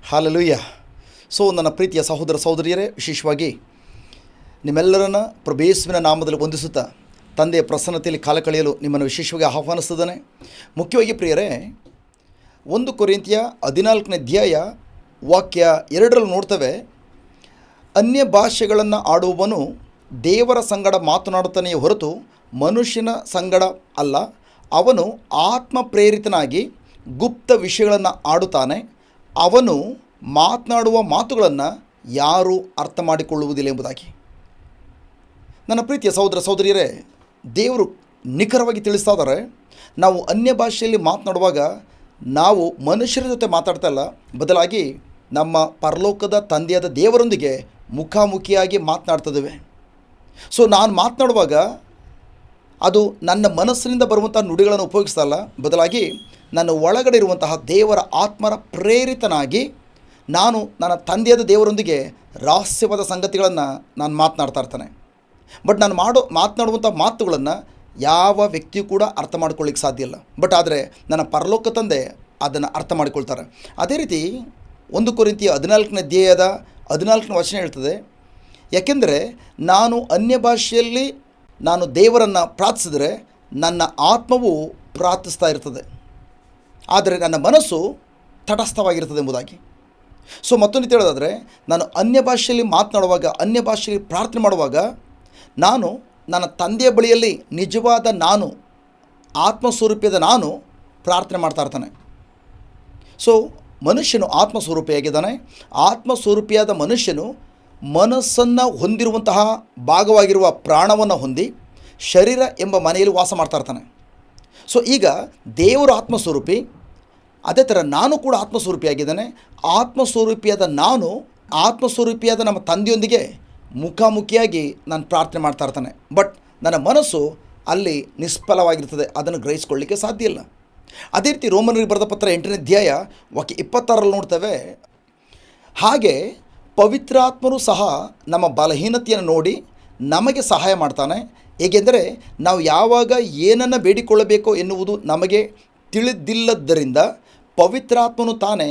Hallelujah. ನನ್ನ ಪ್ರೀತಿಯ ಸಹೋದರ ಸಹೋದರಿಯರೇ, ವಿಶೇಷವಾಗಿ ನಿಮ್ಮೆಲ್ಲರನ್ನ ಪ್ರಭು ಯೇಸುವಿನ ನಾಮದಲ್ಲಿ ವಂದಿಸುತ್ತಾ ತಂದೆಯ ಪ್ರಸನ್ನತೆಯಲ್ಲಿ ಕಾಲ ಕಳೆಯಲು ನಿಮ್ಮನ್ನು ವಿಶೇಷವಾಗಿ ಆಹ್ವಾನಿಸ್ತೇನೆ. ಮುಖ್ಯವಾಗಿ ಪ್ರಿಯರೇ, 1 ಕೊರಿಂಥಿಯ 14ನೇ ಅಧ್ಯಾಯ ವಾಕ್ಯ 2ರಲ್ಲಿ ನೋಡ್ತೇವೆ, ಅನ್ಯ ಭಾಷೆಗಳನ್ನು ಆಡುವವನು ದೇವರ ಸಂಗಡ ಮಾತನಾಡುತ್ತಾನೆಯೇ ಹೊರತು ಮನುಷ್ಯನ ಸಂಗಡ ಅಲ್ಲ. ಅವನು ಆತ್ಮ ಪ್ರೇರಿತನಾಗಿ ಗುಪ್ತ ವಿಷಯಗಳನ್ನು ಆಡುತ್ತಾನೆ. ಅವನು ಮಾತನಾಡುವ ಮಾತುಗಳನ್ನು ಯಾರೂ ಅರ್ಥ ಮಾಡಿಕೊಳ್ಳುವುದಿಲ್ಲ ಎಂಬುದಾಗಿ. ನನ್ನ ಪ್ರೀತಿಯ ಸಹೋದರ ಸಹೋದರಿಯರೇ, ದೇವರು ನಿಖರವಾಗಿ ತಿಳಿಸ್ತಾ ಇದ್ದಾರೆ, ನಾವು ಅನ್ಯ ಭಾಷೆಯಲ್ಲಿ ಮಾತನಾಡುವಾಗ ನಾವು ಮನುಷ್ಯರ ಜೊತೆ ಮಾತಾಡ್ತಾ ಇಲ್ಲ, ಬದಲಾಗಿ ನಮ್ಮ ಪರಲೋಕದ ತಂದೆಯಾದ ದೇವರೊಂದಿಗೆ ಮುಖಾಮುಖಿಯಾಗಿ ಮಾತನಾಡ್ತಿದ್ದೇವೆ. ನಾನು ಮಾತನಾಡುವಾಗ ಅದು ನನ್ನ ಮನಸ್ಸಿನಿಂದ ಬರುವಂಥ ನುಡಿಗಳನ್ನು ಉಪಯೋಗಿಸ್ತಾ ಇಲ್ಲ, ಬದಲಾಗಿ ನನ್ನ ಒಳಗಡೆ ಇರುವಂತಹ ದೇವರ ಆತ್ಮರ ಪ್ರೇರಿತನಾಗಿ ನಾನು ನನ್ನ ತಂದೆಯಾದ ದೇವರೊಂದಿಗೆ ರಹಸ್ಯವಾದ ಸಂಗತಿಗಳನ್ನು ನಾನು ಮಾತನಾಡ್ತಾ ಇರ್ತಾನೆ. ಬಟ್ ನಾನು ಮಾತನಾಡುವಂಥ ಮಾತುಗಳನ್ನು ಯಾವ ವ್ಯಕ್ತಿಯೂ ಕೂಡ ಅರ್ಥ ಮಾಡ್ಕೊಳ್ಳಿಕ್ಕೆ ಸಾಧ್ಯ ಇಲ್ಲ. ಬಟ್ ಆದರೆ ನನ್ನ ಪರಲೋಕ ತಂದೆ ಅದನ್ನು ಅರ್ಥ ಮಾಡಿಕೊಳ್ತಾರೆ. ಅದೇ ರೀತಿ 1 ಕೊರಿಂಥಿಯ 14ನೇ ಅಧ್ಯಾಯದ 14ನೇ ವಚನ ಹೇಳ್ತದೆ, ಯಾಕೆಂದರೆ ನಾನು ಅನ್ಯ ಭಾಷೆಯಲ್ಲಿ ನಾನು ದೇವರನ್ನು ಪ್ರಾರ್ಥಿಸಿದರೆ ನನ್ನ ಆತ್ಮವು ಪ್ರಾರ್ಥಿಸ್ತಾ ಇರ್ತದೆ, ಆದರೆ ನನ್ನ ಮನಸ್ಸು ತಟಸ್ಥವಾಗಿರ್ತದೆ ಎಂಬುದಾಗಿ. ಮತ್ತೊಂದು ಹೇಳೋದಾದರೆ, ನಾನು ಅನ್ಯ ಭಾಷೆಯಲ್ಲಿ ಮಾತನಾಡುವಾಗ, ಅನ್ಯ ಭಾಷೆಯಲ್ಲಿ ಪ್ರಾರ್ಥನೆ ಮಾಡುವಾಗ ನಾನು ನನ್ನ ತಂದೆಯ ಬಳಿಯಲ್ಲಿ ನಿಜವಾದ ನಾನು, ಆತ್ಮಸ್ವರೂಪಿಯಾದ ನಾನು ಪ್ರಾರ್ಥನೆ ಮಾಡ್ತಾ ಇರ್ತಾನೆ. ಮನುಷ್ಯನು ಆತ್ಮಸ್ವರೂಪಿಯಾಗಿದ್ದಾನೆ. ಆತ್ಮಸ್ವರೂಪಿಯಾದ ಮನುಷ್ಯನು ಮನಸ್ಸನ್ನು ಹೊಂದಿರುವಂತಹ ಭಾಗವಾಗಿರುವ ಪ್ರಾಣವನ್ನು ಹೊಂದಿ ಶರೀರ ಎಂಬ ಮನೆಯಲ್ಲಿ ವಾಸ ಮಾಡ್ತಾ ಇರ್ತಾನೆ. ಈಗ ದೇವರು ಆತ್ಮಸ್ವರೂಪಿ, ಅದೇ ಥರ ನಾನು ಕೂಡ ಆತ್ಮಸ್ವರೂಪಿಯಾಗಿದ್ದಾನೆ. ಆತ್ಮಸ್ವರೂಪಿಯಾದ ನಾನು ಆತ್ಮಸ್ವರೂಪಿಯಾದ ನಮ್ಮ ತಂದೆಯೊಂದಿಗೆ ಮುಖಾಮುಖಿಯಾಗಿ ನಾನು ಪ್ರಾರ್ಥನೆ ಮಾಡ್ತಾ ಇರ್ತಾನೆ. ಬಟ್ ನನ್ನ ಮನಸ್ಸು ಅಲ್ಲಿ ನಿಷ್ಫಲವಾಗಿರ್ತದೆ, ಅದನ್ನು ಗ್ರಹಿಸ್ಕೊಳ್ಳಿಕ್ಕೆ ಸಾಧ್ಯ ಇಲ್ಲ. ಅದೇ ರೀತಿ ರೋಮನರಿಗೆ ಬರೆದ ಪತ್ರ 8ನೇ ಅಧ್ಯಾಯ ವಾಕ್ಯ 26ರಲ್ಲಿ ನೋಡ್ತೇವೆ, ಹಾಗೆ ಪವಿತ್ರಾತ್ಮರು ಸಹ ನಮ್ಮ ಬಲಹೀನತೆಯನ್ನು ನೋಡಿ ನಮಗೆ ಸಹಾಯ ಮಾಡ್ತಾನೆ. ಏಕೆಂದರೆ ನಾವು ಯಾವಾಗ ಏನನ್ನು ಬೇಡಿಕೊಳ್ಳಬೇಕೋ ಎನ್ನುವುದು ನಮಗೆ ತಿಳಿದಿಲ್ಲದ್ದರಿಂದ ಪವಿತ್ರಾತ್ಮನು ತಾನೇ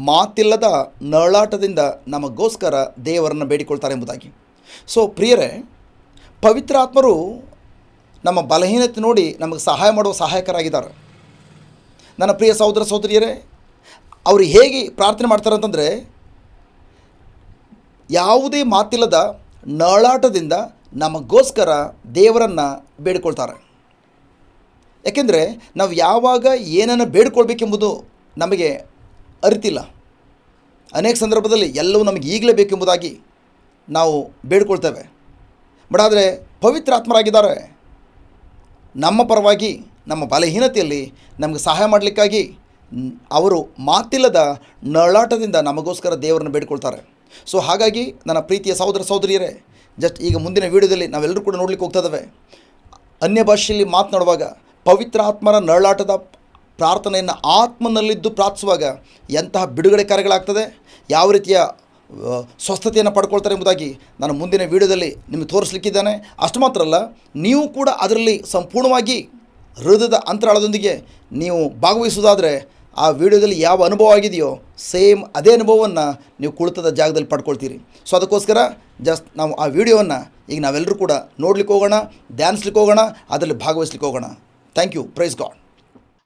ಮಾತಿಲ್ಲದ ನರಳಾಟದಿಂದ ನಮಗೋಸ್ಕರ ದೇವರನ್ನು ಬೇಡಿಕೊಳ್ತಾರೆ ಎಂಬುದಾಗಿ. ಪ್ರಿಯರೇ, ಪವಿತ್ರಾತ್ಮರು ನಮ್ಮ ಬಲಹೀನತೆ ನೋಡಿ ನಮಗೆ ಸಹಾಯ ಮಾಡುವ ಸಹಾಯಕರಾಗಿದ್ದಾರೆ. ನನ್ನ ಪ್ರಿಯ ಸಹೋದರ ಸಹೋದರಿಯರೇ, ಅವರು ಹೇಗೆ ಪ್ರಾರ್ಥನೆ ಮಾಡ್ತಾರೆ ಅಂತಂದರೆ, ಯಾವುದೇ ಮಾತಿಲ್ಲದ ನರಳಾಟದಿಂದ ನಮಗೋಸ್ಕರ ದೇವರನ್ನು ಬೇಡಿಕೊಳ್ತಾರೆ. ಯಾಕೆಂದರೆ ನಾವು ಯಾವಾಗ ಏನನ್ನು ಬೇಡಿಕೊಳ್ಬೇಕೆಂಬುದು ನಮಗೆ ಅರಿತಿಲ್ಲ. ಅನೇಕ ಸಂದರ್ಭದಲ್ಲಿ ಎಲ್ಲವೂ ನಮಗೆ ಈಗಲೇ ಬೇಕೆಂಬುದಾಗಿ ನಾವು ಬೇಡಿಕೊಳ್ತೇವೆ. ಬಟ್ ಆದರೆ ಪವಿತ್ರಾತ್ಮರಾಗಿದ್ದಾರೆ, ನಮ್ಮ ಪರವಾಗಿ ನಮ್ಮ ಬಲಹೀನತೆಯಲ್ಲಿ ನಮಗೆ ಸಹಾಯ ಮಾಡಲಿಕ್ಕಾಗಿ ಅವರು ಮಾತಿಲ್ಲದ ನರಳಾಟದಿಂದ ನಮಗೋಸ್ಕರ ದೇವರನ್ನು ಬೇಡಿಕೊಳ್ತಾರೆ. ಹಾಗಾಗಿ ನನ್ನ ಪ್ರೀತಿಯ ಸಹೋದರ ಸಹೋದರಿಯರೇ, ಜಸ್ಟ್ ಈಗ ಮುಂದಿನ ವೀಡಿಯೋದಲ್ಲಿ ನಾವೆಲ್ಲರೂ ಕೂಡ ನೋಡಲಿಕ್ಕೆ ಹೋಗ್ತಾ ಇದ್ದೇವೆ, ಅನ್ಯ ಭಾಷೆಯಲ್ಲಿ ಮಾತನಾಡುವಾಗ ಪವಿತ್ರಾತ್ಮರ ನರಳಾಟದ ಪ್ರಾರ್ಥನೆಯನ್ನು ಆತ್ಮನಲ್ಲಿದ್ದು ಪ್ರಾರ್ಥಿಸುವಾಗ ಎಂತಹ ಬಿಡುಗಡೆ ಕಾರ್ಯಗಳಾಗ್ತದೆ, ಯಾವ ರೀತಿಯ ಸ್ವಸ್ಥತೆಯನ್ನು ಪಡ್ಕೊಳ್ತಾರೆ ಎಂಬುದಾಗಿ ನಾನು ಮುಂದಿನ ವೀಡಿಯೋದಲ್ಲಿ ನಿಮಗೆ ತೋರಿಸಲಿಕ್ಕಿದ್ದೇನೆ. ಅಷ್ಟು ಮಾತ್ರ ಅಲ್ಲ, ನೀವು ಕೂಡ ಅದರಲ್ಲಿ ಸಂಪೂರ್ಣವಾಗಿ ಹೃದಯದ ಅಂತರಾಳದೊಂದಿಗೆ ನೀವು ಭಾಗವಹಿಸುವುದಾದರೆ ಆ ವಿಡಿಯೋದಲ್ಲಿ ಯಾವ ಅನುಭವ ಆಗಿದೆಯೋ ಸೇಮ್ ಅದೇ ಅನುಭವವನ್ನು ನೀವು ಕುಳಿತದ ಜಾಗದಲ್ಲಿ ಪಡ್ಕೊಳ್ತೀರಿ. ಅದಕ್ಕೋಸ್ಕರ ಜಸ್ಟ್ ನಾವು ಆ ವಿಡಿಯೋವನ್ನು ಈಗ ನಾವೆಲ್ಲರೂ ಕೂಡ ನೋಡ್ಲಿಕ್ಕೆ ಹೋಗೋಣ, ಧ್ಯಾನಿಸ್ಲಿಕ್ಕೆ ಹೋಗೋಣ, ಅದರಲ್ಲಿ ಭಾಗವಹಿಸ್ಲಿಕ್ಕೆ ಹೋಗೋಣ. Thank you, praise God.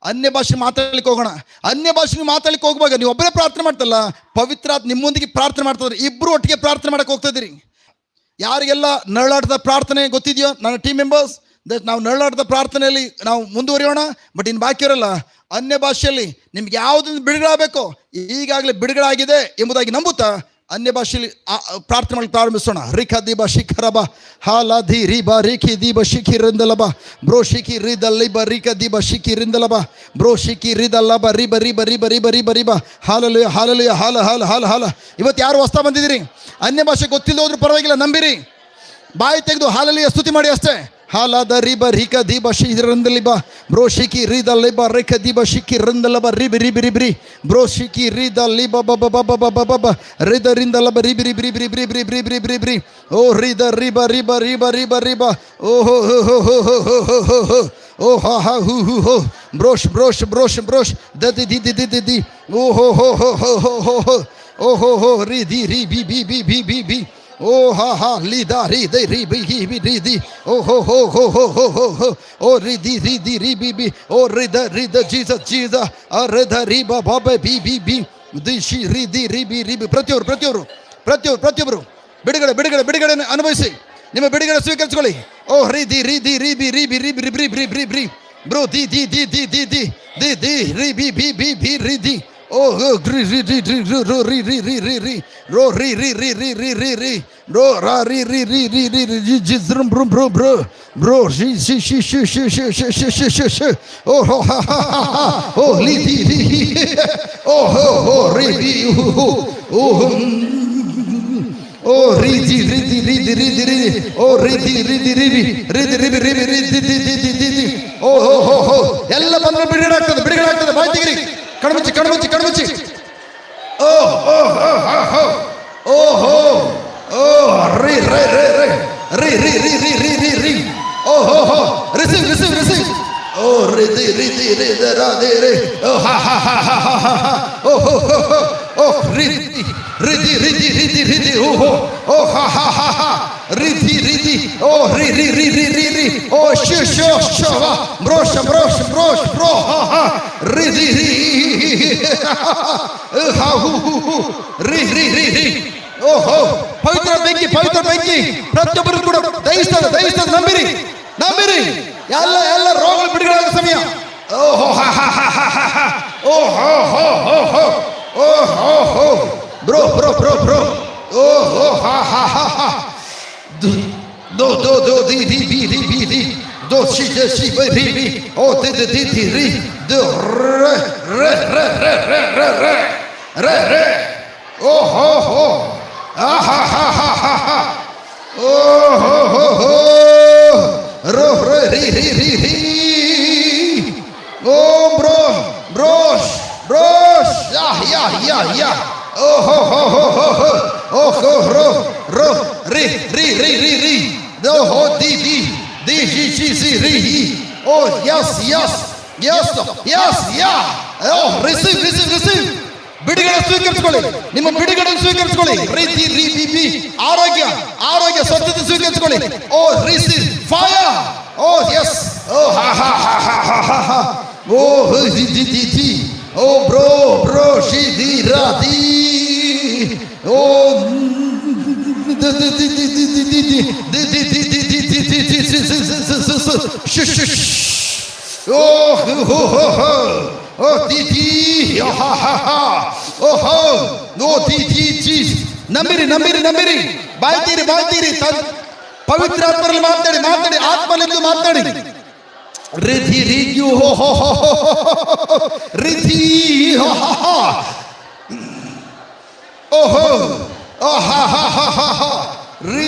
ಅನ್ಯ ಭಾಷೆ ಮಾತಾಡ್ಲಿಕ್ಕೆ ಹೋಗೋಣ. ಅನ್ಯ ಭಾಷೆ ಮಾತಾಡ್ಲಿಕ್ಕೆ ಹೋಗುವಾಗ ನೀವು ಒಬ್ಬರೇ ಪ್ರಾರ್ಥನೆ ಮಾಡ್ತಲ್ಲ, ಪವಿತ್ರಾತ್ಮ ನಿಮ್ಮೊಂದಿಗೆ ಪ್ರಾರ್ಥನೆ ಮಾಡ್ತಿದ್ರೆ ಇಬ್ಬರು ಒಟ್ಟಿಗೆ ಪ್ರಾರ್ಥನೆ ಮಾಡಕ್ಕೆ ಹೋಗ್ತಾ ಇದ್ದೀರಿ. ಯಾರಿಗೆಲ್ಲ ನರಳಾಟದ ಪ್ರಾರ್ಥನೆ ಗೊತ್ತಿದೆಯೋ ನನ್ನ ಟೀಮ್ ಮೆಂಬರ್ಸ್, ನಾವು ನರಳಾಟದ ಪ್ರಾರ್ಥನೆಯಲ್ಲಿ ನಾವು ಮುಂದುವರಿಯೋಣ. ಬಟ್ ಇನ್ನು ಬಾಕಿ ಇರೋಲ್ಲ, ಅನ್ಯ ಭಾಷೆಯಲ್ಲಿ ನಿಮ್ಗೆ ಯಾವುದನ್ನು ಬಿಡುಗಡೆ ಆಗಬೇಕೋ ಈಗಾಗಲೇ ಬಿಡುಗಡೆ ಆಗಿದೆ ಎಂಬುದಾಗಿ ನಂಬುತ್ತಾ ಅನ್ಯ ಭಾಷೆಯಲ್ಲಿ ಪ್ರಾರ್ಥನೆ ಮಾಡಲು ಪ್ರಾರಂಭಿಸೋಣ. ರಿಖ ದೀಬ ಶಿಖರಬ ಹಾಲ ಧಿ ರಿಬ ರಿಖಿ ದೀಬ ಶಿಖಿ ರಿಂದಲಬ ಬ್ರೋ ಶಿಖಿ ರಿದಲ್ಲಿಬ ರಿಕ ದೀಬ ಶಿಖಿ ರಿಂದಲಬ ಬ್ರೋ ಶಿಖಿ ರಿದಲ್ಲಬ ರಿಬ ರಿಬ ರಿಬ ರಿಬ ರಿಬ ರಿಬ ಹಾಲಲು ಹಾಲಲು ಹಾಲ ಹಾಲ ಹಾಲ ಹಾಲ. ಇವತ್ತು ಯಾರು ಹೊಸ್ತಾ ಬಂದಿದ್ದೀರಿ, ಅನ್ಯ ಭಾಷೆ ಗೊತ್ತಿಲ್ಲದೆ ಹೋದ್ರೂ ಪರವಾಗಿಲ್ಲ, ನಂಬಿರಿ, ಬಾಯಿ ತೆಗೆದು ಹಾಲಲ್ಲಿ ಸ್ತುತಿ ಮಾಡಿ ಅಷ್ಟೇ. ಹಾಲಾದ ರಿಬ ರಿಕ ದೀಬ ಶಿ ರಂದಲಿಬ ಬ್ರೋ ಶಿಖಿ ರಿದಲ್ಲಿಬ ರಿಕ ದೀಬ ಶಿಖಿ ರಂದಲಬ ರಿಬಿ ರಿಬಿ ರಿಬ್ರಿ ಬ್ರೋ ಶಿಖಿ ರಿದಲ್ಲಿಬ ಬಬ ಬಬ ಬಬ ಬಬ ರಿದ ರಿಂದಲಬ ರಿಬಿ ರಿಬಿ ರಿಬಿ ರಿಬಿ ರಿಬಿ ರಿಬಿ ರಿಬಿ ರಿಬಿ ಓ ರಿದ ರಿಬ ರಿಬ ರಿಬ ರಿಬ ರಿಬ ಓ ಹೋ ಹೋ ಹೋ ಹೋ ಹೋ ಹೋ ಹೋ ಹೋ ಓ ಹಾ ಹಾ ಹೂ ಹೂ ಹೋ ಬ್ರೋಶ್ ಬ್ರೋಶ್ ಬ್ರೋಶ್ ಬ್ರೋಶ್ ದದಿ ದಿ ದಿ ದಿ ದಿ ದಿ ಓ ಹೋ ಹೋ ಹೋ ಹೋ ಹೋ ಹೋ ಹೋ ಓ ಹೋ ಹೋ ರಿ ದಿ ರಿ ಬಿ ಬಿ ಬಿ ಬಿ ಬಿ ಬಿ ಓ ಹಾ ಹಾ ಲಿ ದಾ ರಿ ದ ರಿ ಬಿ ಹಿ ಬಿ ರಿ ದಿ ಓ ಹೋ ಹೋ ಹೋ ಹೋ ಹೋ ಹೋ ಹೋ ಓ ರಿ ದಿ ರಿ ಬಿ ಬಿ ಓ ರಿ ದ ಜೀಸಸ್ ಜೀಸಸ್ ಅ ರಿ ದ ರಿ ಬ ಬ ಬ ಬಿ ಬಿ ಬಿ ದಿ ಶಿ ರಿ ದಿ ರಿ ಬಿ ಪ್ರತಿಯೊಬ್ಬರು ಬಿಡುಗಡೆ ಅನುಭವಿಸಿ. ನಿಮ್ಮ ಬಿಡುಗಡೆ ಸ್ವೀಕರಿಸಿಕೊಳ್ಳಿ. ಓ ರಿ ದಿ ರಿ ಬಿ ಬ್ರಿ ಬ್ರೋ ದಿ ರಿ ಬಿ ರಿ ದಿ ಓ ಗ್ರಿ ರೋ ರಿ ರೋ ರಾ ರಿ ಜಿಜ್ರಂ ಬ್ರೋ ಶಿ ಓ ಹೋ ಓ ಲಿ ದಿ ಓ ಹೋ ರಿ ದಿ ಓ ಓ ರೀತಿ ಓ ರೀತಿ ಓ ಹೋ ಹೋ ಹೋ ಎಲ್ಲ ಬಂದ್ರೆ ಬಿಡುಗಡೆ ಆಗ್ತದೆ. ಬಾಯ್ ತೆಗಿರಿ, ಕಣ್ಮುಚ್ಚಿ ಓ ಓ ಹೋ ಓ ಹೋ ಓ ರೀ ಓ ಹೋ ಹೋ ರಿಸೀವ್ ಓ ರೀತಿ ರೇ ಓ ಹಾ ಓ ಹೋ ಹೋ ಓ ರೀತಿ ಓ ಹೋ ಓ ಹಾ ರೀತಿ ಓ ರಿ ಓ ಶೋ ಬ್ರೋಶ್ ಬ್ರೋ ಹಾ ರೀತಿ ಹಾ ಹೂ ರಿ ಓಹೋ ಪವಿತ್ರ ಬೆಂಕಿ ಪ್ರತಿಯೊಬ್ಬರು ಕೂಡ ದಹಿಸ್ತದೆ. ನಂಬಿರಿ ಎಲ್ಲ ರೋಗಗಳು ಬಿಡುಗಡೆ ಆಗೋ ಸಮಯ. ಓಹೋ ಓಹೋ ಬ್ರೋ ಓಹೋ ದೋ ದಿ ದೋ ಶಿ ಬಿ ಓ ದಿ ರಿ ದೋ ರೇ ಓಹೋ ಓಹೋ ರೋ ರಿ ಓ ಬ್ರೋಶ್ ಯಾ ಓಹೋ ರೋ ರಿ ದೋ ಹೋ ದಿ ಶಿ ರಿ ಓ ಯಸ್ ಯಾ ಓ ರಿಸೀವ್ ಬಿಡುಗಡೆ ಸ್ವೀಕರಿಸಿಕೊಳ್ಳಿ. ನಿಮ್ಮ ಬಿಡುಗಡೆ ಸ್ವೀಕರಿಸಿಕೊಳ್ಳಿ. ರೀತಿ ಬಿ ಆರೋಗ್ಯ ಸ್ವಚ್ಛತೆ ಸ್ವೀಕರಿಸಿಕೊಳ್ಳಿ. ಓ ರಿಸೀವ್ ಫೈರ್. ಓ ಯಸ್ ಓ ಹಾ ಓ ದಿ ಓ ಬ್ರೋ ಶಿ ದಿ ರಾತಿ ಓ ಓ ದಿ ಓಹೋ ನೋ ದಿ ನಂಬಿರಿ ಬಾಯ್ತೀರಿ ಪವಿತ್ರ ಆತ್ಮರಲ್ಲಿ ಮಾತಾಡಿ ಆತ್ಮಲಿಂದು ಮಾತಾಡಿ. ರಿಧಿ ಹೋ ರಿಧಿ ಓಹೋ ರಿ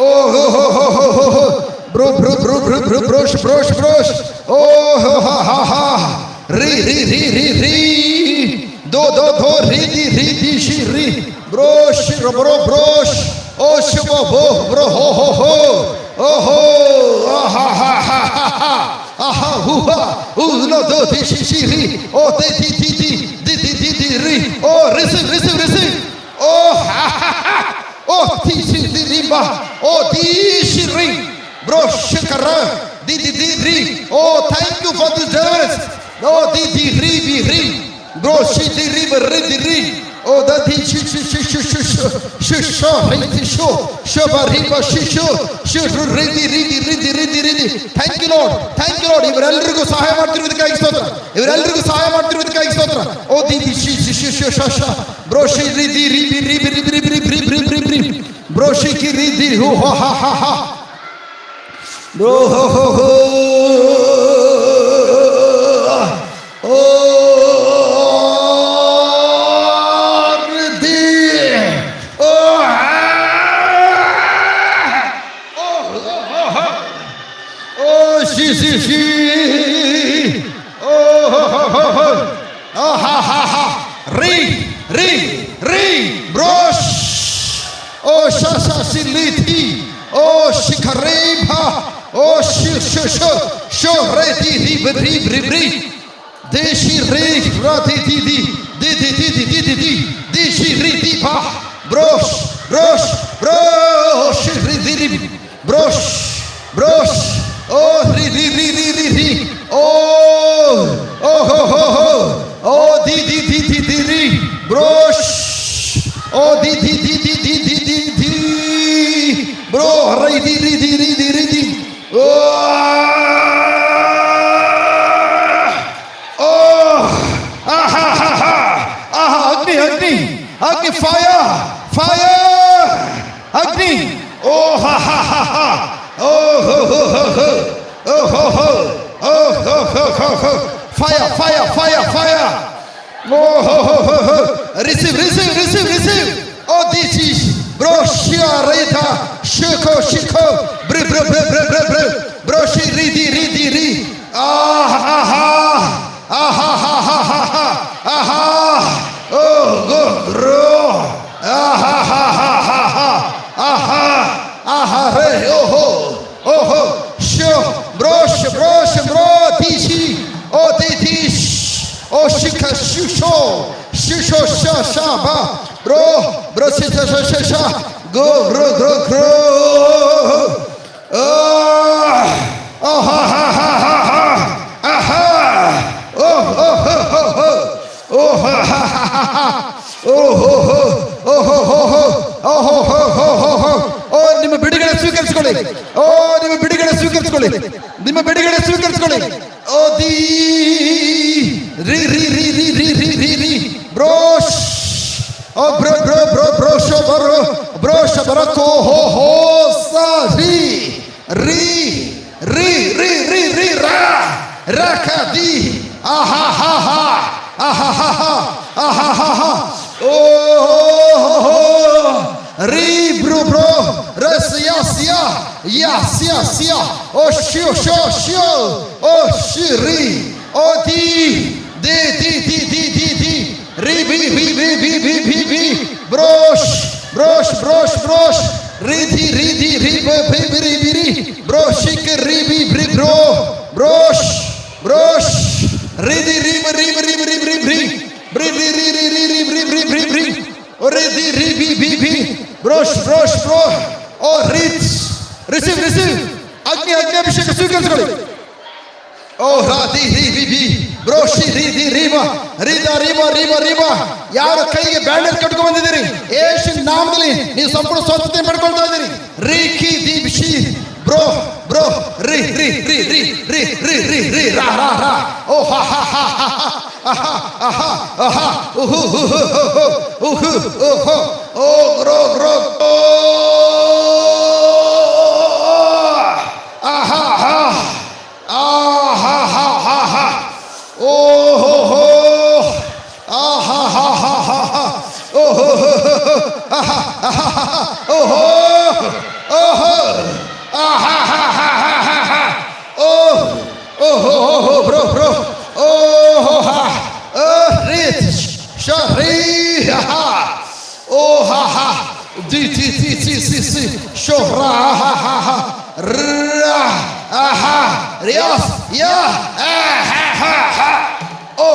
ಓಹೋ ಬ್ರೋಶ್ ಓ ರಿ ದೋ ರಿ ಶಿ ರಿ ಬ್ರೋಶ್ ಓ ಶುಭ ಬ್ರೋ ಹೋ ಓಹೋ ಹೂ ನೋ ದೋ ಶಿ ರಿ ಓ ದಿ ರಿ ಓ ರಿಸೀವ್ ಓ ಓ ದಿ ರಿ ಓ ದಿ ಶಿ ರಿ Bro, shikara, di ri. Oh, thank you for this deliverance. Oh, di ri. Bro, she di ri. Oh, the di sho bariba sho ri. Thank you Lord. ಇವರೆಲ್ಲರಿಗೂ ಸಹಾಯ ಮಾಡ್ತಿರುವುದಕ್ಕಾಗಿ ಸ್ತೋತ್ರ. ಓ the show bro she ರಿ bro she ಕಿ ರಿ ಹೋ ಹಾ bro oh ridi oh she oh ha ri brosh oh sha siliti oh shikareba oh sho re ri Deshi re rati di di di di di di di di di deshi re di pa brosh brosh brosh re di di brosh brosh oh ri ri ri ri ri ri oh oh ho ho ho oh di di di di di ri brosh oh di di di di di di di di bro re di di di di di di di Agni, fire, fire, Agni, oh ha ha ha ha, oh ho ho ho ho, oh ho ho, oh ho ho ho ho, fire, fire, fire, fire, oh ho ho ho ho, receive, receive, receive, receive, oh this is bro shia reta, shiko shiko, br br br br br br, bro shi ridi ridi ri, ah ha ha, ah ha ha ha ha ha, ah ha. Oh, go, bro. Ah, ha, ha, ha, ha, ha. Ah, ha. Ah, ha, re. Oh, ho. Oh, ho. Sho. Brosh, brosh, bro. Tishi. Oh, titish. Oh, shika, shusho. Shusho, sha, sha, ba. Bro. Bro, sha, sha, sha, sha. Go, bro, bro, bro. Oh. Oh, ha, ha, ha, ha, ha. Ah, ha. Oh, oh, ho, ho, ho. Oh ha ha ha ha ha! Oh ho ho! Oh ho ho ho! Oh ho ho ho ho ho! Oh ನಿಮ್ಮ ಬಿಡುಗಡೆ ಸ್ವೀಕರಿಸಿಕೊಳ್ಳಿ! Oh ನಿಮ್ಮ ಬಿಡುಗಡೆ ಸ್ವೀಕರಿಸಿಕೊಳ್ಳಿ! ನಿಮ್ಮ ಬಿಡುಗಡೆ ಸ್ವೀಕರಿಸಿಕೊಳ್ಳಿ! Oh the ರಿ ರಿ ರಿ ರಿ ರಿ ರಿ ರಿ ರಿ ಬ್ರೋಶ್! Oh bro bro bro bro ಶಬರೋ bro ಶಬರಕೋ ho ho sa ri ri ri ri ri ri ra rakadi ah ha ha ha ah ha ha ha ah ha ha ha oh ri bro bro res ya sia ya sia sia oh shio shio shio oh shiri oh di di di di di di di ri bi bi bi bi bi bi bi brosh brosh brosh brosh ri di ri bi bi bi bi ri broshik ri bi bri bro brosh brosh ri di ri ri ri ri ri ri bri ri ri ri ri ri ri ri ri ri ri di ri bi bi bi brosh brosh bro oh rit receive receive agni agni abhishek ಸ್ವೀಕರಿಸಿಕೊಳ್ಳಿ oh radi ri bi bi broshi ri di riba rida riba riba riba ಯಾರ ಕೈಗೆ bandage ಕಟ್ಕೊಂಡು ಬಂದಿದ್ದೀರಿ ಯೇಸುವಿನ ನಾಮದಲ್ಲಿ ನೀವು ಸಂಪೂರ್ಣ ಸ್ವಸ್ಥತೆ ಪಡ್ಕೊಳ್ತಾ ಇದ್ದೀರಿ ರೀಕಿ ದೀಪ್ಶಿ ಬ್ರೋ ಬ್ರೋ ರಿ ರಿ ರಿ ರಿ ರಿ ರಿ ರಿ ರಿ ರಾ ರಾ ರಾ ಓ ಹಾ ಹಾ ಹಾ ಹಾ ಆಹಾ ಆಹಾ ಆಹಾ ಉಹು ಉಹು ಉಹು ಉಹು ಓ ಗ್ರೋ ಗ್ರೋ ಆಹಾ ಹಾ ಆಹಾ ಹಾ ಹಾ ಹಾ ಓ ಹೋ ಹೋ ಆಹಾ ಹಾ ಹಾ ಹಾ ಹಾ ಓ ಹೋ ಆಹಾ ಆಹಾ ಓ ಹೋ ಓ ಹೋ ಆಹಾ ಹಾ ಹಾ ಹಾ ಹಾ ಹಾ ಓ ಓ ಹೋ ಹೋ ಬ್ರೋ ಬ್ರೋ ಓ ಹೋ ಹಾ ಓ ರಿಚ್ ಶರಿ ಹಾ ಓ ಹಾ ಹಾ ದಿ ದಿ ದಿ ದಿ ದಿ ದಿ ಶೋಹ್ರಾ ಹಾ ಹಾ ಹಾ ರಾ ಆಹಾ ರಿಯಾಸ್ ಯಾ ಆಹಾ ಹಾ ಹಾ ಓ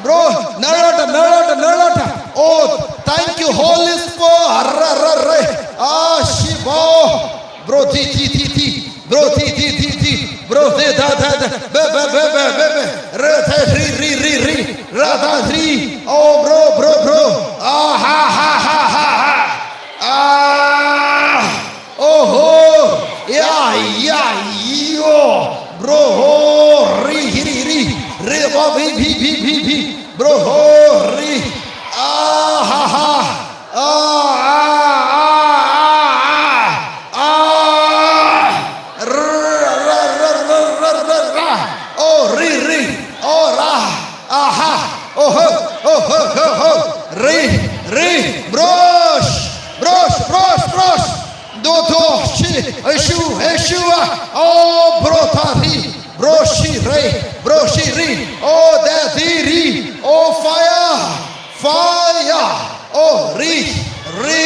ಬ್ರೋ ನರಳಾಟ ನರಳಾಟ ನರಳಾಟ ಓ ಥ್ಯಾಂಕ್ ಯು ಹೋಲಿ ಸ್ಪಿರಿಟ್ ಅರ್ರ ಅರ್ರ ಆ ಶಿವೋ ಬ್ರೋ ತಿ ತಿ ತಿ ತಿ ಬ್ರೋ ತಿ ತಿ ತಿ ತಿ ಬ್ರೋ ದೆ ದ ದ ದ ಬೆ ಬೆ ಬೆ ಬೆ ಬೆ ಬೆ ರ ಥ ರಿ ರಿ ರಿ ರಿ ರ ದ ರಿ ಓ ಬ್ರೋ ಬ್ರೋ ಬ್ರೋ ಆ ಹಾ ಹಾ ಹಾ ಹಾ ಹಾ ಆ ಓ ಹೋ ಯಾ ಯಾ ಯೋ ಬ್ರೋ ಹೋ ರಿ ರಿ ರಿ ರಿ ಬಾ ಬಿ ಬಿ ಬಿ ಬಿ ಬಿ ಬ್ರೋ ಹೋ ರಿ ಆ ಹಾ ಹಾ ಆ Ri, ri, brosh, brosh, brosh, brosh. Dodo, shi, eshu, eshua. Oh, brotari, broshi, ri, broshi, ri. Oh, daddy, ri. Oh, fire, fire. Oh, ri, ri,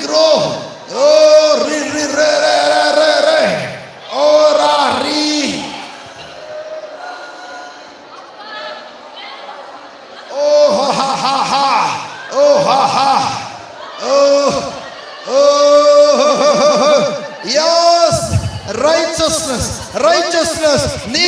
grow. Oh, ri, ri, re, re, re, re, re. Oh, ra, ri.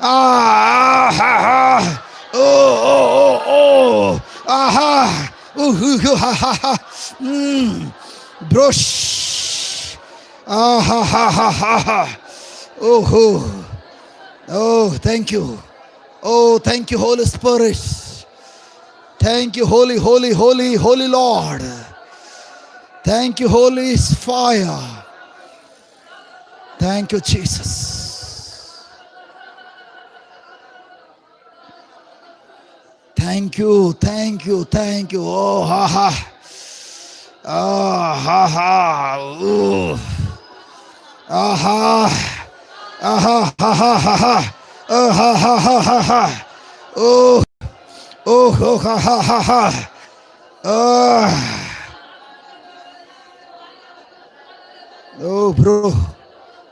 Ah, ha, ha. Oh, oh, oh, oh. Aha. Ha, ha, ha. Brush. Ah, ha, ha, ha, ha, ha. Oh, oh. Oh, thank you. Oh, thank you, Holy Spirit. Thank you, holy, holy, holy, holy Lord. Thank you, Holy Fire. Thank you, Jesus. Thank you, thank you, thank you. Oh, ha, ha. Ah, ha, ha. Ooh. Aha. Aha, ha, ha, ha, ha. Oh, ha, ha, ha, ha, ha. Oh, oh, oh, ha, ha, ha, ha. Ah. Oh, bro.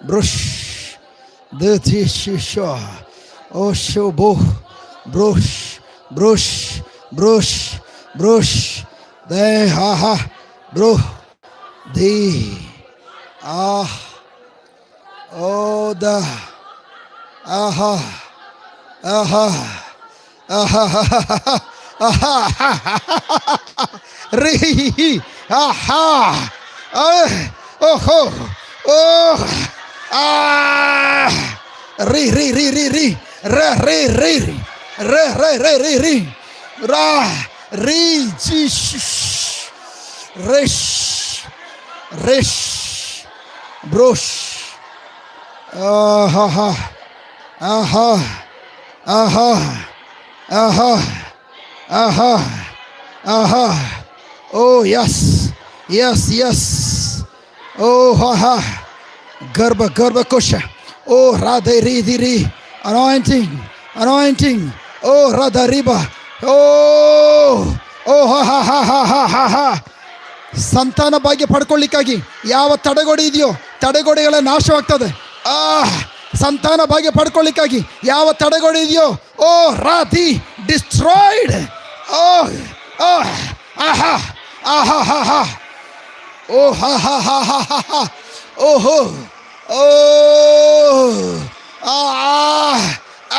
Brush. The tisha. Oh, shobo. Brush. Brush. Brush. Brush. The ha ha. Bro. The. Ah. Oh, the. Aha. Aha. Aha. Aha. Re. Aha. Oh, oh. Oh. Ah. Re, re, re, re, re. Re, re, re. Re, re, re, re, re. Ra. Re. Jish. Resh. Resh. Brush. Aha. Aha. Aha. Aha. Aha. Aha. Oh, yes. Yes, yes. Oh, ha, ha. Garba, garba, kosha. Oh, Radha, Ri, Ri. Anointing. Anointing. Oh, Radha, Riba. Oh, oh, ha, ha, ha, ha, ha, ha, ha. ಸಂತಾನ ಭಾಗ್ಯ ಪಡ್ಕೊಳ್ಳಿಕ್ಕಾಗಿ ಯಾವ ತಡೆಗೋಡೆ ಇದೆಯೋ ತಡೆಗೋಡೆಗಳ ನಾಶವಾಗ್ತದೆ. ಆ ಸಂತಾನ ಭಾಗ್ಯ ಪಡ್ಕೊಳ್ಳಿಕ್ಕಾಗಿ ಯಾವ ತಡೆಗೋಡೆ ಇದೆಯೋ ಓ ರಾತಿ ಡಿಸ್ಟ್ರಾಯ್ಡ್. ಓ ಓ ಆಹಾ ಆಹಾ ಹಾ ಹಾ ಓ ಹಾ ಹಾ ಹಾ ಹಾ ಹಾ ಹಾ ಓಹೋ ಓ ಆ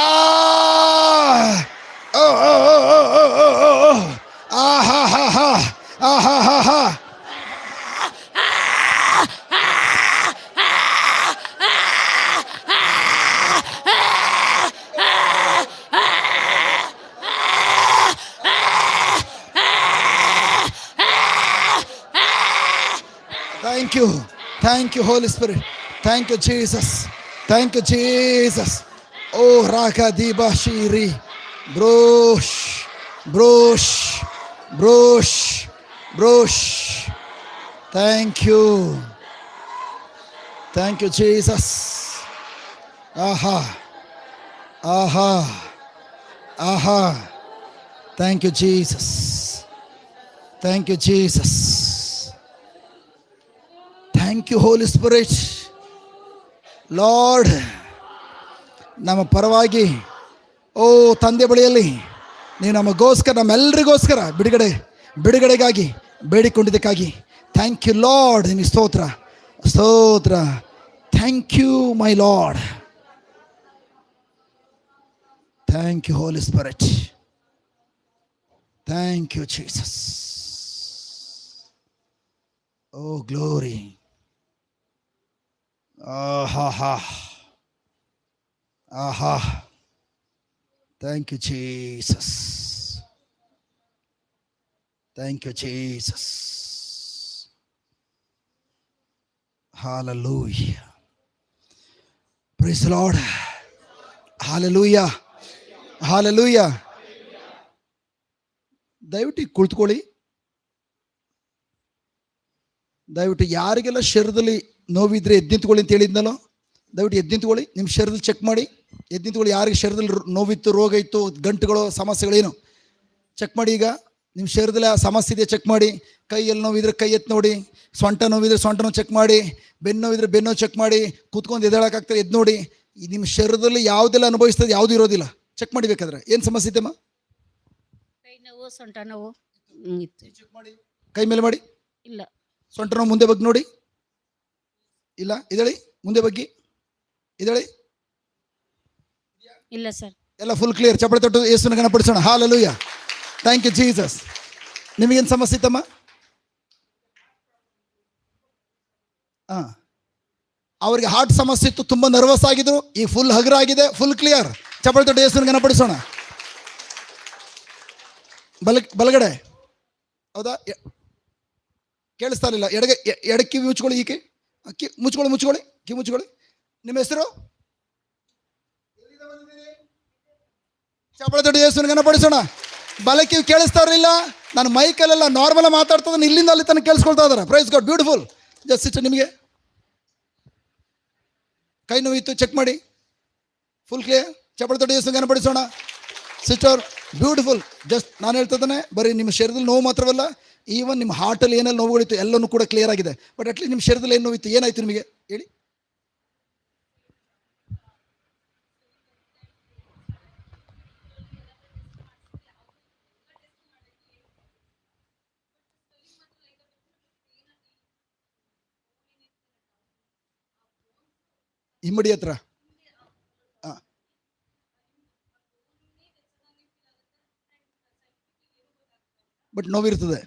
ಆ ಓ ಓ ಓ ಓ ಓ ಓ ಆಹಾ ಹಾ ಹಾ ಆಹಾ ಹಾ ಹಾ. Thank you, Holy Spirit. Thank you, Jesus. Thank you, Jesus. Oh, Raka Diba Shiri. Brush, brush, brush, brush. Thank you. Thank you, Jesus. Aha. Aha. Aha. Thank you, Jesus. Thank you, Jesus. Thank you, Holy Spirit. Lord, ನಮ್ಮ ಪರವಾಗಿ ಓ ತಂದೆ ಬಳಿಯಲ್ಲಿ ನೀವು ನಮಗೋಸ್ಕರ ನಮ್ಮೆಲ್ಲರಿಗೋಸ್ಕರ ಬಿಡುಗಡೆಗಾಗಿ ಬೇಡಿಕೊಂಡಿದ್ದಕ್ಕಾಗಿ thank you lord. ನಿಮಗೆ ಸ್ತೋತ್ರ ಸ್ತೋತ್ರ. Thank you my lord. Thank you Holi spirit. Thank you Jesus. Oh glory. ಆಹಾ ಆಹಾ. Thank you, Jesus. Thank you, Jesus. Hallelujah. Praise the Lord. Hallelujah. Hallelujah. ದಯವಿಟ್ಟು ಕುಳಿತುಕೊಳ್ಳಿ. ದಯವಿಟ್ಟು ಯಾರಿಗೆಲ್ಲ ಶರೀರದಲ್ಲಿ ನೋವಿದ್ರೆ ಎದ್ದು ನಿಂತ್ಕೊಳ್ಳಿ ಅಂತ ಹೇಳಿದ್ನಲ್ಲೋ, ದಯವಿಟ್ಟು ಎದ್ದು ನಿಂತ್ಕೊಳ್ಳಿ. ನಿಮ್ಮ ಶರೀರದಲ್ಲಿ ಚೆಕ್ ಮಾಡಿ, ಎದ್ದು ನಿಂತ್ಕೊಳ್ಳಿ. ಯಾರಿಗೆ ಶರೀರದಲ್ಲಿ ನೋವಿತ್ತು, ರೋಗ ಇತ್ತು, ಗಂಟುಗಳು, ಸಮಸ್ಯೆಗಳೇನು ಚೆಕ್ ಮಾಡಿ. ಈಗ ನಿಮ್ಮ ಶರೀರದಲ್ಲಿ ಆ ಸಮಸ್ಯೆ ಇದೆಯಾ ಚೆಕ್ ಮಾಡಿ. ಕೈಯಲ್ಲಿ ನೋವಿದ್ರೆ ಕೈ ಎತ್ತು ನೋಡಿ, ಸೊಂಟ ನೋವಿದ್ರೆ ಸೊಂಟ ನೋವು ಚೆಕ್ ಮಾಡಿ, ಬೆನ್ನು ನೋವಿದ್ರೆ ಬೆನ್ನು ಚೆಕ್ ಮಾಡಿ, ಕೂತ್ಕೊಂಡು ಎದ್ದೇಳಕ್ಕಾಗ್ತದೆ ಎದ್ದು ನೋಡಿ. ನಿಮ್ಮ ಶರೀರದಲ್ಲಿ ಯಾವುದೆಲ್ಲ ಅನುಭವಿಸ್ತದೆ, ಯಾವುದು ಇರೋದಿಲ್ಲ ಚೆಕ್ ಮಾಡಿ. ಬೇಕಾದ್ರೆ ಏನು ಸಮಸ್ಯೆ ಇದೆಯಮ್ಮ? ಕೈ ನೋವು, ಸೊಂಟ ನೋವು ಇತ್ತು. ಚೆಕ್ ಮಾಡಿ. ಕೈ ಮೇಲೆ ಮಾಡಿ. ಇಲ್ಲ. ಸೊಂಟ ನೋವು ಮುಂದೆ ಬಗ್ಗೆ ನೋಡಿ. ಇಲ್ಲ. ಇದೇಳಿ ಮುಂದೆ ಬಗ್ಗಿ. ಇದೇಳಿ. ಇಲ್ಲ ಸರ್. ಎಲ್ಲ ಫುಲ್ ಕ್ಲಿಯರ್. ಚಪ್ಪಳೆ ತೊಟ್ಟು ಯೇಸುವಿನ ಗಣಪಡಿಸೋಣ. ಹಾಲೆಲೂಯಾ. Thank you Jesus. ನಿಮಗೇನು ಸಮಸ್ಯೆ ಇತ್ತಮ್ಮ? ಹಾಂ, ಅವ್ರಿಗೆ ಹಾರ್ಟ್ ಸಮಸ್ಯೆ ಇತ್ತು, ತುಂಬ ನರ್ವಸ್ ಆಗಿದ್ರು. ಈಗ ಫುಲ್ ಹಗರ ಆಗಿದೆ, ಫುಲ್ ಕ್ಲಿಯರ್. ಚಪ್ಪಳೆ ತೊಟ್ಟು ಯೇಸುವಿನ ಗಣಪಡಿಸೋಣ. ಬಲಗಡೆ ಹೌದಾ? ಕೇಳಿಸ್ತಾ ಇಲ್ಲ. ಎಡಕ್ಕೆ ಮುಚ್ಕೊಳ್ಳಿ. ಈಕೆ ಮುಚ್ಕೊಳ್ಳಿ ಕಿ ಮುಚ್ಕೊಳ್ಳಿ. ನಿಮ್ಮ ಹೆಸರು? ಚಪ್ಪಳೆ ತೊಟ್ಟು ಯೇಸುವಿನ ಗಣಪಡಿಸೋಣ. ಬಲಕ್ಕೆ ಕೇಳಿಸ್ತಾ ಇರಲಿಲ್ಲ. ನಾನು ಮೈಕಲ್ಲೆಲ್ಲ ನಾರ್ಮಲ್ ಮಾತಾಡ್ತದೆ, ಇಲ್ಲಿಂದ ಅಲ್ಲಿ ತನಕ ಕೇಳಿಸ್ಕೊಳ್ತಾ ಇದ್ದಾರೆ. Praise God. Beautiful. Just sister, ನಿಮಗೆ ಕೈ ನೋವಿತ್ತು, ಚೆಕ್ ಮಾಡಿ. Full clear. ಚಪ್ಪಳೆ ತೊಟ್ಟು ಯೇಸುವಿನ ಗಣಪಡಿಸೋಣ. Sister beautiful. ಜಸ್ಟ್ ನಾನು ಹೇಳ್ತಿದ್ದೇನೆ, ಬರೀ ನಿಮ್ಮ ಶರೀರದಲ್ಲಿ ನೋವು ಮಾತ್ರವಲ್ಲ, ಈವನ್ ನಿಮ್ಮ ಹಾರ್ಟಲ್ಲಿ ಏನೆಲ್ಲ ನೋವುಗಳಿತ್ತು ಎಲ್ಲನೂ ಕೂಡ ಕ್ಲಿಯರ್ ಆಗಿದೆ. ಬಟ್ ಅಟ್ಲೀಸ್ಟ್ ನಿಮ್ಮ ಶರೀರದಲ್ಲಿ ಏನು ನೋವಿತ್ತು, ಏನಾಯ್ತು ನಿಮಗೆ ಹೇಳಿ? ಹಿಮ್ಮಡಿ ಹತ್ರ. ಹಾಂ, ಬಟ್ ನೋವಿರ್ತದೆ.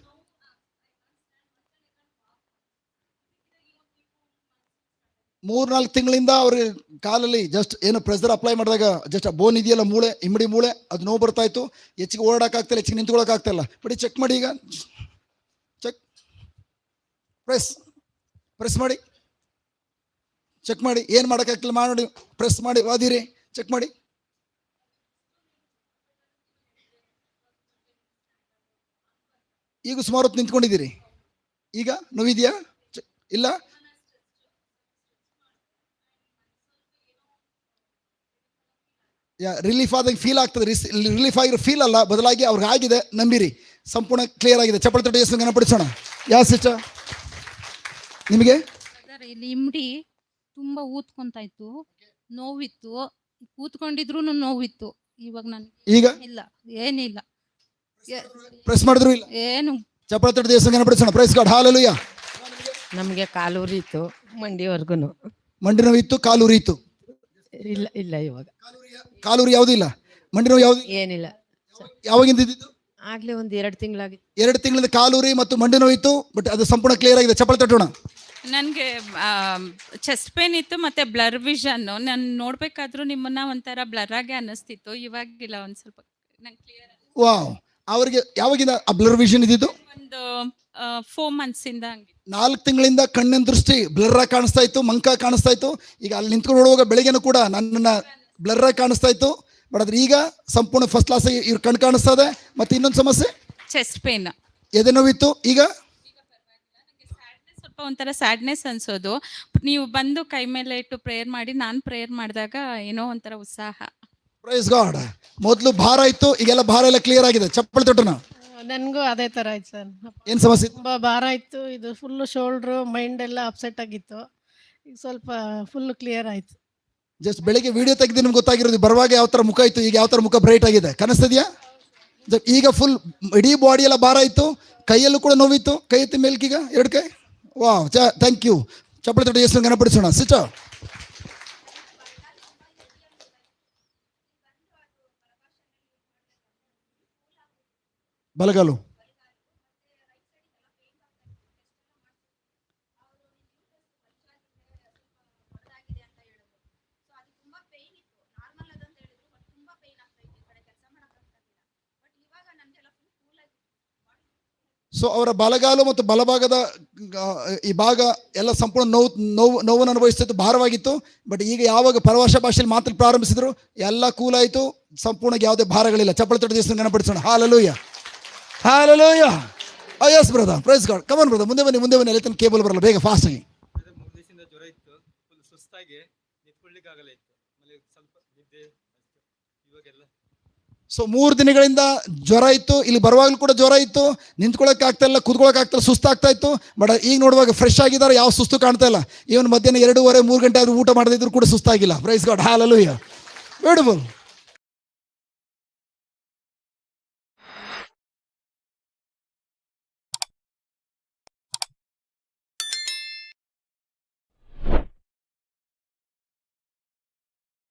ಮೂರ್ನಾಲ್ಕು ತಿಂಗಳಿಂದ ಅವ್ರಿಗೆ ಕಾಲಲ್ಲಿ ಜಸ್ಟ್ ಏನು ಪ್ರೆಷರ್ ಅಪ್ಲೈ ಮಾಡಿದಾಗ ಜಸ್ಟ್ ಆ ಬೋನ್ ಇದೆಯಲ್ಲ, ಮೂಳೆ, ಇಮ್ಮಡಿ ಮೂಳೆ, ಅದು ನೋವು ಬರ್ತಾ ಇತ್ತು. ಹೆಚ್ಚಿಗೆ ಓಡಾಡೋಕ್ಕಾಗ್ತಾಯಿಲ್ಲ, ಹೆಚ್ಚಿಗೆ ನಿಂತ್ಕೊಳ್ಳೋಕ್ಕಾಗ್ತಾಯಿಲ್ಲ. ಬಟ್ ಚೆಕ್ ಮಾಡಿ. ಈಗ ಚೆಕ್, ಪ್ರೆಸ್ ಮಾಡಿ, ಚೆಕ್ ಮಾಡಿ. ಏನು ಮಾಡೋಕ್ಕಾಗ್ತಿಲ್ಲ, ಮಾಡಿ ಪ್ರೆಸ್ ಮಾಡಿ, ವಾದಿರಿ, ಚೆಕ್ ಮಾಡಿ. ಈಗ ಸುಮಾರು ಹೊತ್ತು ನಿಂತ್ಕೊಂಡಿದ್ದೀರಿ. ಈಗ ನೋವಿದೆಯಾ? ಇಲ್ಲ? ರಿಲೀಫ್ ಆದಂಗೆ ಫೀಲ್ ಆಗ್ತದೆ. ರಿಲೀಫ್ ಆಗಿರೋ ಫೀಲ್ ಅಲ್ಲ, ಬದಲಾಗಿ ಅವ್ರಿಗೆ ಆಗಿದೆ, ನಂಬಿರಿ. ಸಂಪೂರ್ಣ ಕ್ಲಿಯರ್ ಆಗಿದೆ. ಚಪ್ಪಳೆ ತೊಟ್ಟು ಯೇಸುವಿನ ಗಣಪಡಿಸೋಣ. ಯಾವ ಸಿಸ್ಟರ್ ನಿಮಗೆ? ಇಲ್ಲಿ ಇಮ್ಡಿ ತುಂಬಾ ಊದ್ಕೊಂತ ಇತ್ತು, ನೋವಿತ್ತು, ಕೂತ್ಕೊಂಡಿದ್ರು ನೋವಿತ್ತು. ಇವಾಗ ನನಗೆ ಈಗ ಇಲ್ಲ, ಏನಿಲ್ಲ. ಪ್ರೆಸ್ ಮಾಡಿದ್ರು ಇಲ್ಲ, ಏನು. ಚಪ್ಪಳೆ ತೊಟ್ಟು ಯೇಸುವಿನ ಗಣಪಡಿಸೋಣ. Price God. ಹಾಲೆಲೂಯಾ. ನಮಗೆ ಕಾಲು ಉರಿಯಿತು, ಮಂಡಿವರೆಗೂ. ಮಂಡಿ ನೋವು ಇತ್ತು, ಕಾಲು ಉರಿ ಇತ್ತು. ಇಲ್ಲ ಇಲ್ಲ, ಇವಾಗ ಕಾಲೂರಿ ಯಾವುದೂ ಇಲ್ಲ, ಮಂಡಿ ನೋವು ಯಾವುದು ಏನಿಲ್ಲ. ಯಾವಾಗಿಂದ ಇದ್ದಿದ್ದು? ಆಗ್ಲೇ ಒಂದು 2 ತಿಂಗಳಾಗಿತ್ತು. 2 ತಿಂಗಳಿಂದ ಕಾಲೂರಿ ಮತ್ತು ಮಂಡಿ ನೋವು ಇತ್ತು. ಬಟ್ ಅದು ಸಂಪೂರ್ಣ ಕ್ಲಿಯರ್ ಆಗಿದೆ. ಚಪ್ಪಳೆ ತಟ್ಟೋಣ. ನನಗೆ ಚೆಸ್ಟ್ ಪೇನ್ ಇತ್ತು ಮತ್ತು ಬ್ಲರ್ ವಿಷನ್ನು. ನಾನು ನೋಡಬೇಕಾದ್ರೂ ನಿಮ್ಮನ್ನ ಒಂಥರ ಬ್ಲರ್ ಆಗಿ ಅನ್ನಿಸ್ತಿತ್ತು. ಇವಾಗಿಲ್ಲ, ಒಂದು ಸ್ವಲ್ಪ ನಂಗೆ ಕ್ಲಿಯರ್. ವಾವ್. ಅವ್ರಿಗೆ ಯಾವಾಗಿಂದ ಆ ಬ್ಲರ್ ವಿಷನ್ ಇದ್ದಿದ್ದು? ಒಂದು 4 ಮಂತ್ಸಿಂದ ಹಂಗೆ. 4 ತಿಂಗಳಿಂದ ಕಣ್ಣಿನ ದೃಷ್ಟಿ ಬ್ಲರ್ ಆಗಿ ಕಾಣಿಸ್ತಾ ಇತ್ತು, ಮಂಕ ಕಾಣಿಸ್ತಾ ಇತ್ತು. ಈಗ ಅಲ್ಲಿ ನಿಂತ್ಕೊಂಡು ನೋಡುವಾಗ ಬೆಳಗ್ಗೆನೂ ಕೂಡ ನನ್ನನ್ನು ಬ್ಲರ್ ಆಗಿ ಕಾಣಿಸ್ತಾ ಇತ್ತು. ಬಟ್ ಅದ್ರ ಈಗ ಸಂಪೂರ್ಣ ಫಸ್ಟ್ ಕ್ಲಾಸ್ ಆಗಿ ಇವ್ರು ಕಣ್ಣು ಕಾಣಿಸ್ತಾ ಇದೆ. ಮತ್ತು ಇನ್ನೊಂದು ಸಮಸ್ಯೆ, ಚೆಸ್ಟ್ ಪೇನ್, ಎದೆ ನೋವಿತ್ತು. ಈಗ ಸ್ವಲ್ಪ ಒಂಥರ ಸ್ಯಾಡ್ನೆಸ್ ಅನ್ಸೋದು. ನೀವು ಬಂದು ಕೈ ಮೇಲೆ ಇಟ್ಟು ಪ್ರೇಯರ್ ಮಾಡಿ, ನಾನು ಪ್ರೇಯರ್ ಮಾಡಿದಾಗ ಏನೋ ಒಂಥರ ಉತ್ಸಾಹ. Praise God. ಮೊದಲು ಭಾರ ಇತ್ತು, ಈಗೆಲ್ಲ ಭಾರ ಎಲ್ಲ ಕ್ಲಿಯರ್ ಆಗಿದೆ. ಚಪ್ಪಳೆ ತೊಟ್ಟೋಣ. ನನಗೂ ಅದೇ ಥರ ಆಯ್ತು ಸರ್. ಏನು ಸಮಸ್ಯೆ? ತುಂಬ ಭಾರ ಇತ್ತು, ಇದು ಫುಲ್ಲು ಶೋಲ್ಡ್ರು, ಮೈಂಡ್ ಎಲ್ಲ ಅಪ್ಸೆಟ್ ಆಗಿತ್ತು. ಈಗ ಸ್ವಲ್ಪ ಫುಲ್ಲು ಕ್ಲಿಯರ್ ಆಯಿತು. ಜಸ್ಟ್ ಬೆಳಿಗ್ಗೆ ವಿಡಿಯೋ ತೆಗೆದು ನಿಮ್ಗೆ ಗೊತ್ತಾಗಿರೋದು, ಬರುವಾಗ ಯಾವ ಥರ ಮುಖ ಇತ್ತು, ಈಗ ಯಾವ ಥರ ಮುಖ ಬ್ರೈಟ್ ಆಗಿದೆ. ಕಾಣಿಸ್ತಿದೆಯಾ? ಈಗ ಫುಲ್ ಇಡೀ ಬಾಡಿ ಎಲ್ಲ ಭಾರ ಇತ್ತು, ಕೈಯಲ್ಲೂ ಕೂಡ ನೋವಿತ್ತು. ಕೈ ಎತ್ತಿ ಮೇಲ್ಕೀಗ 2 ಕೈ. Wow, thank you. ಚಪ್ಪಳೆ ತೊಟ್ಟು ಯೇಸುವಿನ ಗಣಪಡಿಸೋಣ. ಸಿಸ್ಟರ್ ಬಲಗಾಲು. ಸೊ ಅವರ ಬಲಗಾಲು ಮತ್ತು ಬಲಭಾಗದ ಈ ಭಾಗ ಎಲ್ಲ ಸಂಪೂರ್ಣ ನೋವನ್ನು ಅನುಭವಿಸ್ತಿತ್ತು, ಭಾರವಾಗಿತ್ತು. ಬಟ್ ಈಗ ಯಾವಾಗ ಪರಭಾಷಾ ಭಾಷೆಯಲ್ಲಿ ಮಾತ್ರ ಪ್ರಾರಂಭಿಸಿದ್ರು, ಎಲ್ಲ ಕೂಲ್ ಆಯಿತು, ಸಂಪೂರ್ಣ ಯಾವುದೇ ಭಾರಗಳಿಲ್ಲ. ಚಪ್ಪಳೆ ತೊಟ್ಟು ಯೇಸುವಿನ ಗಣಪಡಿಸೋಣ. Hallelujah, hallelujah. Yes brother, praise God. Come on brother, ಮುಂದೆ ಬನ್ನಿ. ಅಲ್ಲಿ ತನಕ ಕೇಬಲ್ ಬರಲ್ಲ, ಬೇಗ ಫಾಸ್ಟ್ ಆಗಿ. 3 ದಿವಸದಿಂದ ಜ್ವರ ಇತ್ತು, ಫುಲ್ ಸುಸ್ತಾಗಿ ನಿಂತ್ಕೊಳ್ಳಿಕ್ಕೆ ಆಗಲ್ಲ ಇತ್ತು. ಆಮೇಲೆ ಸ್ವಲ್ಪ ನಿದ್ದೆ ಇವಾಗೆಲ್ಲ. ಸೊ 3 ದಿನಗಳಿಂದ ಜ್ವರ ಇತ್ತು. ಇಲ್ಲಿ ಬರುವಾಗಲೂ ಕೂಡ ಜ್ವರ ಇತ್ತು, ನಿಂತ್ಕೊಳ್ಳೋಕೆ ಆಗ್ತಾ ಇಲ್ಲ, ಕೂತ್ಕೊಳ್ಳೋಕೆ ಆಗ್ತಾ ಇಲ್ಲ, ಸುಸ್ತಾಗ್ತಾ ಇತ್ತು. ಬಟ್ ಈಗ ನೋಡುವಾಗ ಫ್ರೆಶ್ ಆಗಿದ್ದಾರೆ, ಯಾವ ಸುಸ್ತು ಕಾಣ್ತಾ ಇಲ್ಲ. ಇವನ್ ಮಧ್ಯಾಹ್ನ 2:30, 3 ಗಂಟೆ ಆದರೂ ಊಟ ಮಾಡದಿದ್ರು ಕೂಡ ಸುಸ್ತಾಗಿಲ್ಲ. Praise God. ಹಾಲೆಲೂಯಾ. ಬ್ಯೂಟಿಫುಲ್.